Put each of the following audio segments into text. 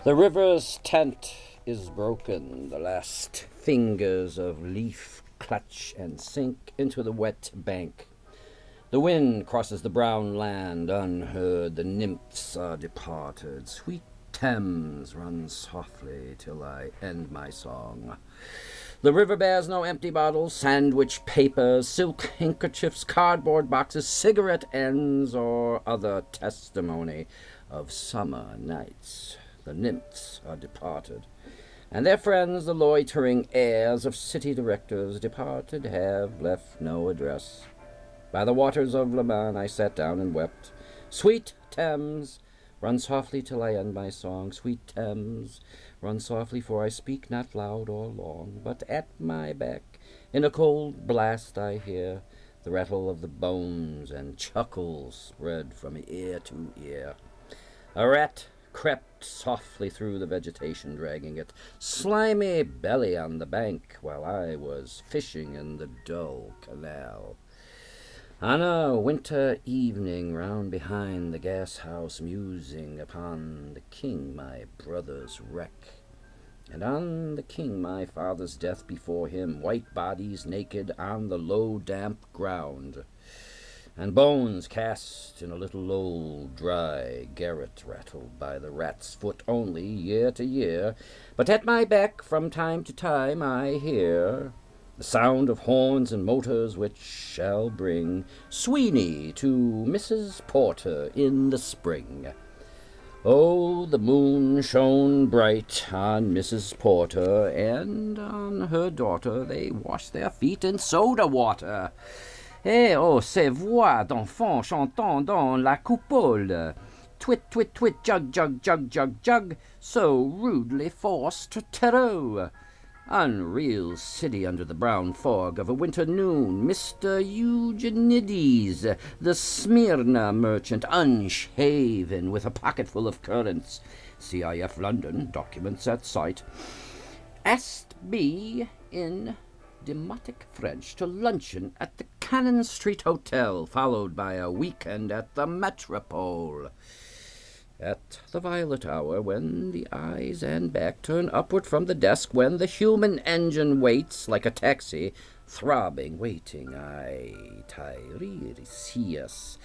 The river's tent is broken. The last fingers of leaf clutch and sink into the wet bank. The wind crosses the brown land unheard. The nymphs are departed. Sweet Thames runs softly till I end my song. The river bears no empty bottles, sandwich papers, silk handkerchiefs, cardboard boxes, cigarette ends, or other testimony of summer nights. The nymphs are departed, and their friends, the loitering heirs of city directors, departed, have left no address. By the waters of Le Mans I sat down and wept. Sweet Thames, run softly till I end my song. Sweet Thames, run softly, for I speak not loud or long, but at my back, in a cold blast, I hear the rattle of the bones, and chuckles spread from ear to ear. A rat crept softly through the vegetation, dragging its slimy belly on the bank, while I was fishing in the dull canal. On a winter evening, round behind the gas-house, musing upon the king my brother's wreck, and on the king my father's death before him, white bodies naked on the low damp ground, and bones cast in a little old dry garret, rattled by the rat's foot only year to year. But at my back from time to time I hear the sound of horns and motors, which shall bring Sweeney to Mrs. Porter in the spring. Oh, the moon shone bright on Mrs. Porter, and on her daughter they washed their feet in soda water. Eh, oh, ces voix d'enfants chantant dans la coupole. Twit, twit, twit, jug, jug, jug, jug, jug, so rudely forced to tarot. Unreal city under the brown fog of a winter noon. Mr. Eugenides, the Smyrna merchant, unshaven, with a pocketful of currants, CIF London, documents at sight, asked me in demotic French to luncheon at the Cannon Street Hotel, followed by a weekend at the Metropole. At the violet hour, when the eyes and back turn upward from the desk, when the human engine waits like a taxi, throbbing, waiting, I, Tiresias,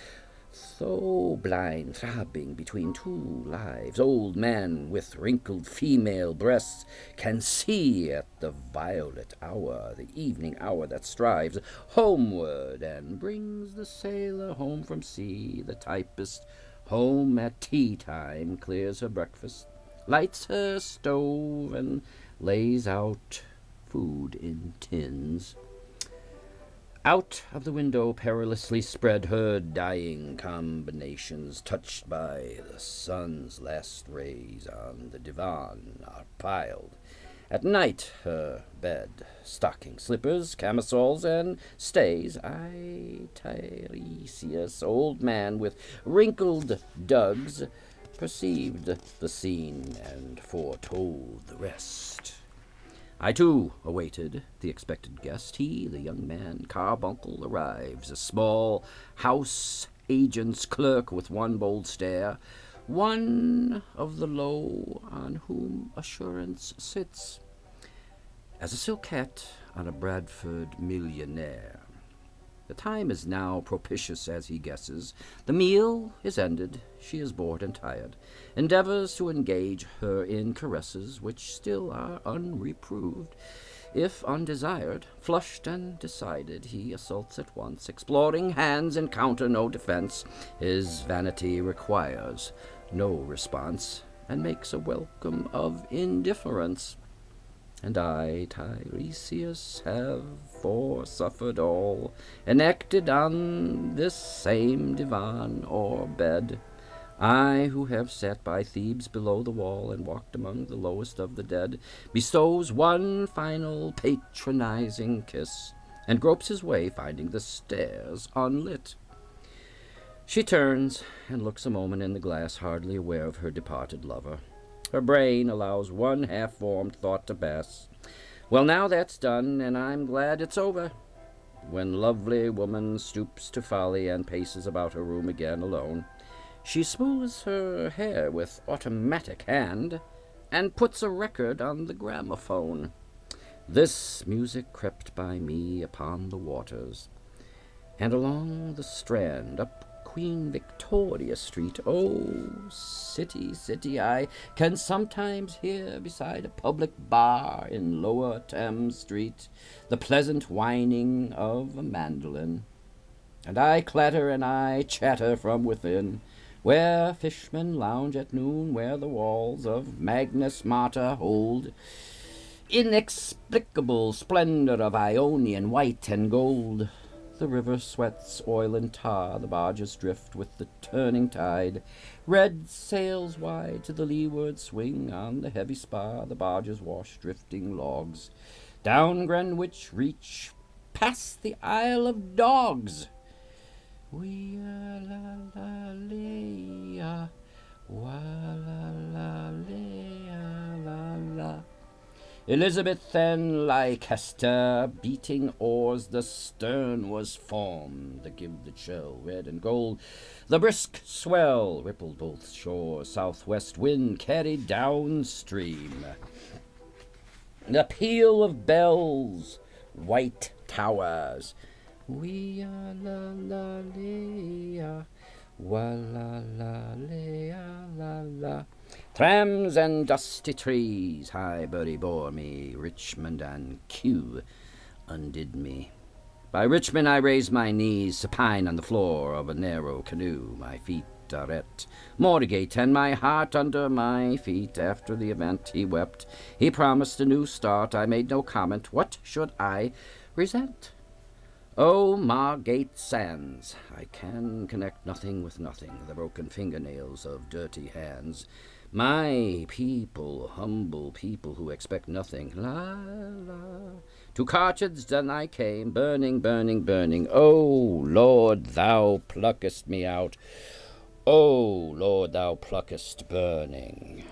so blind, throbbing between two lives, old man with wrinkled female breasts, can see at the violet hour, the evening hour that strives homeward and brings the sailor home from sea, the typist home at tea time, clears her breakfast, lights her stove, and lays out food in tins. Out of the window, perilously spread, her dying combinations, touched by the sun's last rays on the divan, are piled. At night, her bed, stocking, slippers, camisoles, and stays. I, Tiresias, old man with wrinkled dugs, perceived the scene and foretold the rest. I, too, awaited the expected guest. He, the young man, carbuncle, arrives, a small house agent's clerk with one bold stare, one of the low on whom assurance sits, as a silk hat on a Bradford millionaire. The time is now propitious, as he guesses. The meal is ended. She is bored and tired, endeavors to engage her in caresses which still are unreproved. If undesired, flushed and decided, he assaults at once. Exploring hands encounter no defense. His vanity requires no response, and makes a welcome of indifference. And I, Tiresias, have foresuffered all, enacted on this same divan or bed. I, who have sat by Thebes below the wall and walked among the lowest of the dead, bestows one final patronizing kiss, and gropes his way, finding the stairs unlit. She turns and looks a moment in the glass, hardly aware of her departed lover. Her brain allows one half-formed thought to pass. Well, now that's done, and I'm glad it's over. When lovely woman stoops to folly and paces about her room again alone, she smooths her hair with automatic hand, and puts a record on the gramophone. This music crept by me upon the waters, and along the Strand, up Queen Victoria Street. Oh, city, city, I can sometimes hear beside a public bar in Lower Thames Street the pleasant whining of a mandolin, and I clatter and I chatter from within, where fishmen lounge at noon, where the walls of Magnus Mater hold inexplicable splendor of Ionian white and gold. The river sweats oil and tar, the barges drift with the turning tide. Red sails wide to the leeward swing on the heavy spar, the barges wash drifting logs. Down Greenwich reach, past the Isle of Dogs. We la la lea, wa la la lea la la. Elizabeth and Leicester, beating oars, the stern was formed, the give the shell, red and gold. The brisk swell rippled both shores, southwest wind carried downstream. The peal of bells, white towers. We are la la lea, wa la la lea la la. Trams and dusty trees, Highbury bore me, Richmond and Kew undid me. By Richmond I raised my knees, supine on the floor of a narrow canoe, my feet are at Moorgate, and my heart under my feet. After the event he wept, he promised a new start. I made no comment. What should I resent? Oh, Margate sands, I can connect nothing with nothing, the broken fingernails of dirty hands. My people, humble people who expect nothing, la la. To Carthage then I came, burning, burning, burning. O Lord, thou pluckest me out. O Lord, thou pluckest burning.